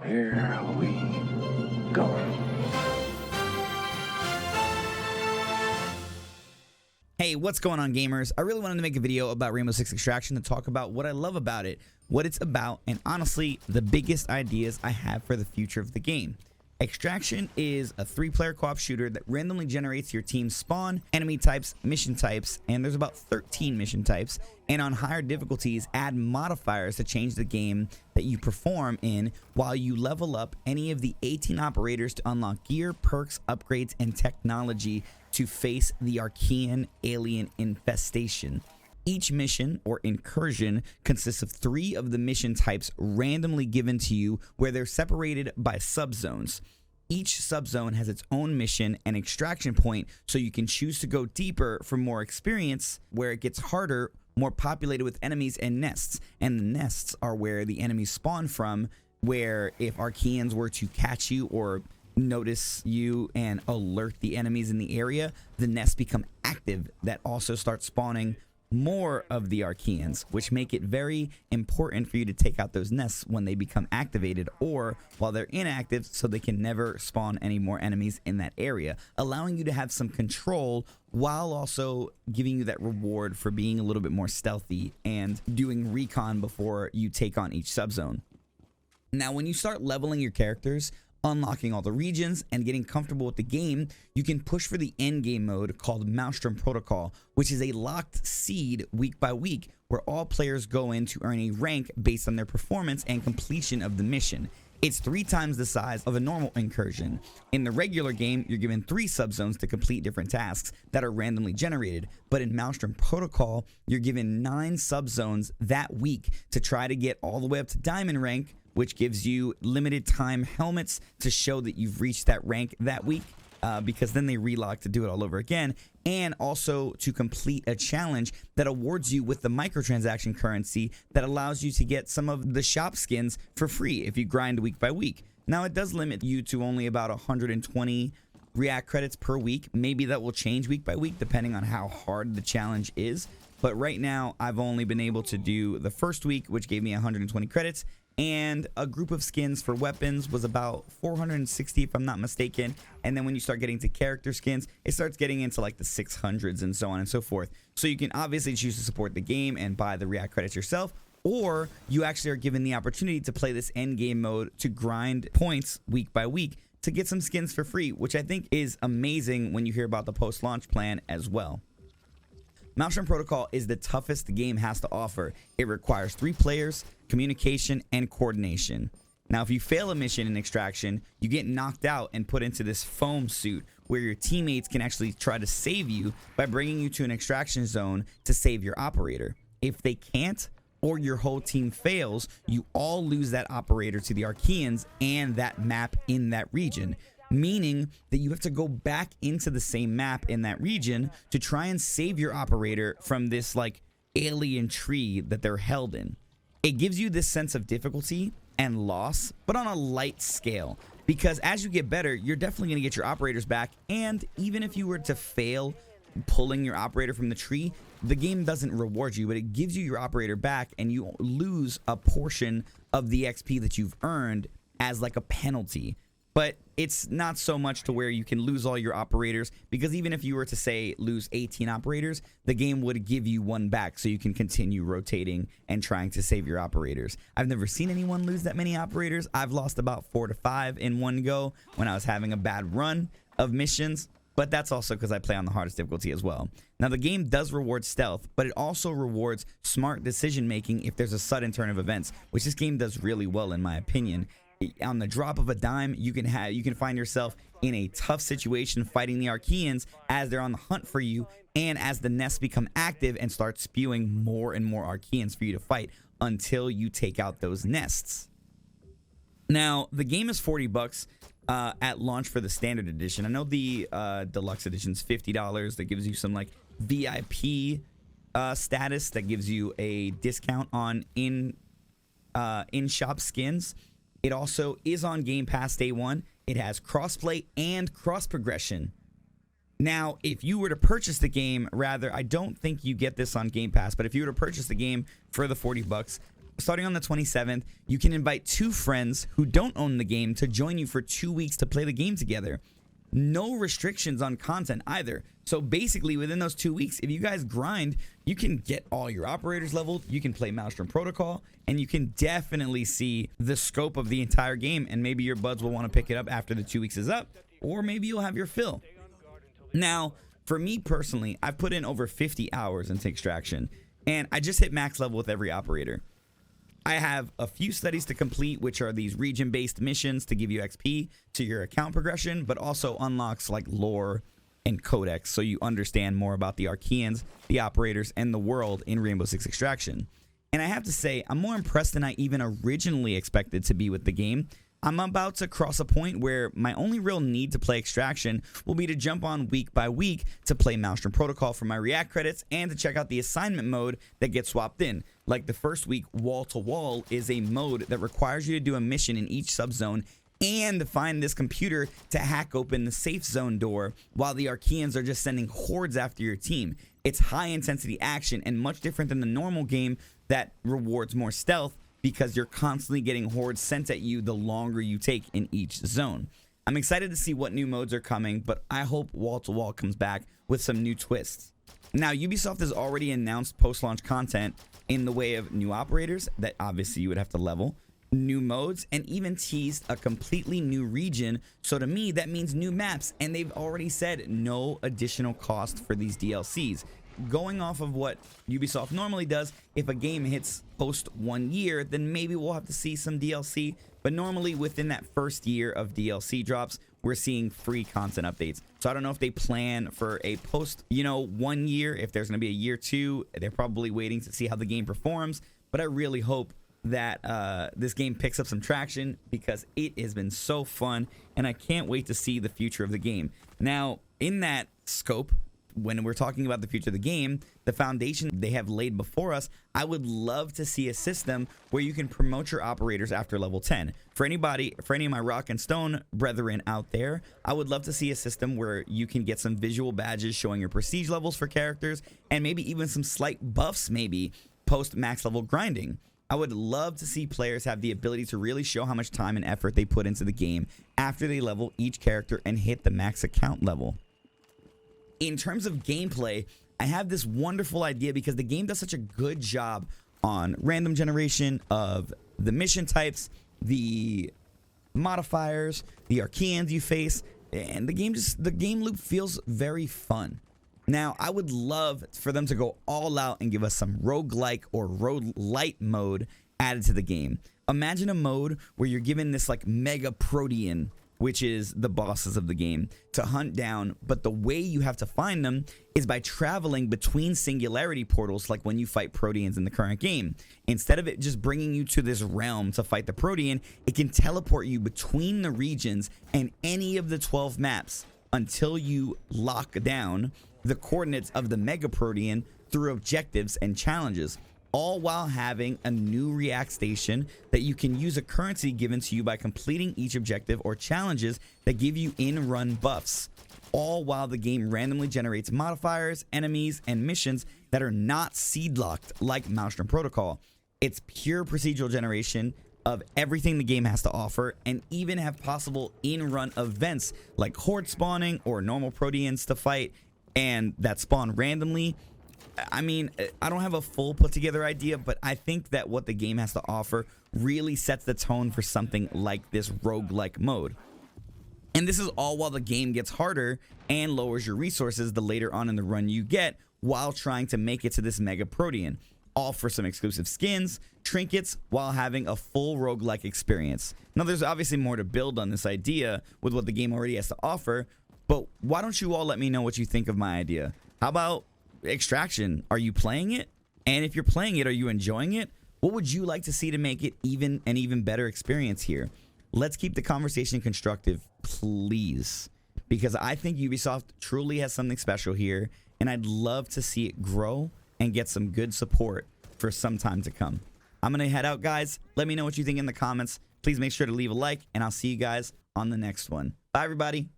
Here we go. Hey, what's going on, gamers? I really wanted to make a video about Rainbow Six Extraction to talk about what I love about it, what it's about, and honestly, the biggest ideas I have for the future of the game. Extraction is a 3-player co-op shooter that randomly generates your team's spawn, enemy types, mission types, and there's about 13 mission types, and on higher difficulties, add modifiers to change the game that you perform in while you level up any of the 18 operators to unlock gear, perks, upgrades, and technology to face the Archean alien infestation. Each mission or incursion consists of 3 of the mission types randomly given to you, where they're separated by subzones. Each subzone has its own mission and extraction point, so you can choose to go deeper for more experience, where it gets harder, more populated with enemies and nests. And the nests are where the enemies spawn from, where if Archeans were to catch you or notice you and alert the enemies in the area, the nests become active. That also starts spawning more of the Archeans, which make it very important for you to take out those nests when they become activated or while they're inactive, so they can never spawn any more enemies in that area, allowing you to have some control while also giving you that reward for being a little bit more stealthy and doing recon before you take on each subzone. Now, when you start leveling your characters, unlocking all the regions, and getting comfortable with the game, you can push for the end game mode called Maelstrom Protocol, which is a locked seed week by week where all players go in to earn a rank based on their performance and completion of the mission. It's 3 times the size of a normal incursion. In the regular game, you're given 3 subzones to complete different tasks that are randomly generated, but in Maelstrom Protocol, you're given 9 subzones that week to try to get all the way up to diamond rank, which gives you limited time helmets to show that you've reached that rank that week, because then they relock to do it all over again, and also to complete a challenge that awards you with the microtransaction currency that allows you to get some of the shop skins for free if you grind week by week. Now, it does limit you to only about 120 React credits per week. Maybe that will change week by week depending on how hard the challenge is, but right now I've only been able to do the first week, which gave me 120 credits, and a group of skins for weapons was about 460 if I'm not mistaken. And then when you start getting to character skins, it starts getting into like the 600s and so on and so forth. So you can obviously choose to support the game and buy the React credits yourself, or you actually are given the opportunity to play this end game mode to grind points week by week to get some skins for free, which I think is amazing when you hear about the post-launch plan as well. Maelstrom Protocol is the toughest the game has to offer. It requires 3 players, communication, and coordination. Now, if you fail a mission in Extraction, you get knocked out and put into this foam suit where your teammates can actually try to save you by bringing you to an extraction zone to save your operator. If they can't, or your whole team fails, you all lose that operator to the Archeans and that map in that region, meaning that you have to go back into the same map in that region to try and save your operator from this like alien tree that they're held in. It gives you this sense of difficulty and loss, but on a light scale, because as you get better, you're definitely going to get your operators back, and even if you were to fail pulling your operator from the tree, the game doesn't reward you, but it gives you your operator back, and you lose a portion of the XP that you've earned as like a penalty. But it's not so much to where you can lose all your operators, because even if you were to say lose 18 operators, the game would give you 1 back so you can continue rotating and trying to save your operators. I've never seen anyone lose that many operators. I've lost about 4 to 5 in one go when I was having a bad run of missions, but that's also because I play on the hardest difficulty as well. Now, the game does reward stealth, but it also rewards smart decision making if there's a sudden turn of events, which this game does really well in my opinion. On the drop of a dime, you can find yourself in a tough situation fighting the Archeans as they're on the hunt for you, and as the nests become active and start spewing more and more Archeans for you to fight until you take out those nests. Now, the game is $40 at launch for the standard edition. I know the deluxe edition's $50. That gives you some like VIP status that gives you a discount on in-shop skins. It also is on Game Pass day 1. It has crossplay and cross progression. Now, if you were to purchase the game, rather, I don't think you get this on Game Pass, but if you were to purchase the game for the $40, starting on the 27th, you can invite 2 friends who don't own the game to join you for 2 weeks to play the game together. No restrictions on content either. So basically, within those 2 weeks, if you guys grind, you can get all your operators leveled, you can play Maelstrom Protocol, and you can definitely see the scope of the entire game, and maybe your buds will want to pick it up after the 2 weeks is up, or maybe you'll have your fill. Now, for me personally, I've put in over 50 hours into Extraction, and I just hit max level with every operator. I have a few studies to complete, which are these region-based missions to give you XP to your account progression, but also unlocks like lore and codex, so you understand more about the Archaeans, the operators, and the world in Rainbow Six Extraction. And I have to say, I'm more impressed than I even originally expected to be with the game. I'm about to cross a point where my only real need to play Extraction will be to jump on week by week to play Maelstrom Protocol for my React credits and to check out the assignment mode that gets swapped in. Like the first week, Wall to Wall is a mode that requires you to do a mission in each subzone and find this computer to hack open the safe zone door while the Archaeans are just sending hordes after your team. It's high intensity action and much different than the normal game that rewards more stealth, because you're constantly getting hordes sent at you the longer you take in each zone. I'm excited to see what new modes are coming, but I hope Wall to Wall comes back with some new twists. Now, Ubisoft has already announced post-launch content in the way of new operators that obviously you would have to level, new modes, and even teased a completely new region. So to me, that means new maps, and they've already said no additional cost for these DLCs. Going off of what Ubisoft normally does, if a game hits post 1 year, then maybe we'll have to see some DLC. But normally within that first year of DLC drops, we're seeing free content updates. So I don't know if they plan for a post, 1 year, if there's going to be a year 2. They're probably waiting to see how the game performs. But I really hope that this game picks up some traction, because it has been so fun, and I can't wait to see the future of the game. Now, in that scope, when we're talking about the future of the game, the foundation they have laid before us, I would love to see a system where you can promote your operators after level 10. For any of my Rock and Stone brethren out there, I would love to see a system where you can get some visual badges showing your prestige levels for characters, and maybe even some slight buffs maybe post max level grinding. I would love to see players have the ability to really show how much time and effort they put into the game after they level each character and hit the max account level. In terms of gameplay, I have this wonderful idea, because the game does such a good job on random generation of the mission types, the modifiers, the Archaeans you face, and the game loop feels very fun. Now, I would love for them to go all out and give us some roguelike or roguelite mode added to the game. Imagine a mode where you're given this like mega protean, which is the bosses of the game, to hunt down, but the way you have to find them is by traveling between singularity portals, like when you fight Proteans in the current game. Instead of it just bringing you to this realm to fight the Protean, it can teleport you between the regions and any of the 12 maps until you lock down the coordinates of the Mega Protean through objectives and challenges, all while having a new React station that you can use a currency given to you by completing each objective or challenges that give you in-run buffs, all while the game randomly generates modifiers, enemies, and missions that are not seed-locked like Maelstrom Protocol. It's pure procedural generation of everything the game has to offer, and even have possible in-run events like horde spawning or normal Proteans to fight and that spawn randomly. I mean, I don't have a full put together idea, but I think that what the game has to offer really sets the tone for something like this roguelike mode. And this is all while the game gets harder and lowers your resources the later on in the run you get, while trying to make it to this Mega Protean. All for some exclusive skins, trinkets, while having a full roguelike experience. Now, there's obviously more to build on this idea with what the game already has to offer, but why don't you all let me know what you think of my idea? How about Extraction? Are you playing it? And if you're playing it, are you enjoying it? What would you like to see to make it an even better experience here? Let's keep the conversation constructive, please, because I think Ubisoft truly has something special here, and I'd love to see it grow and get some good support for some time to come. I'm gonna head out, guys. Let me know what you think in the comments. Please make sure to leave a like, and I'll see you guys on the next one. Bye, everybody.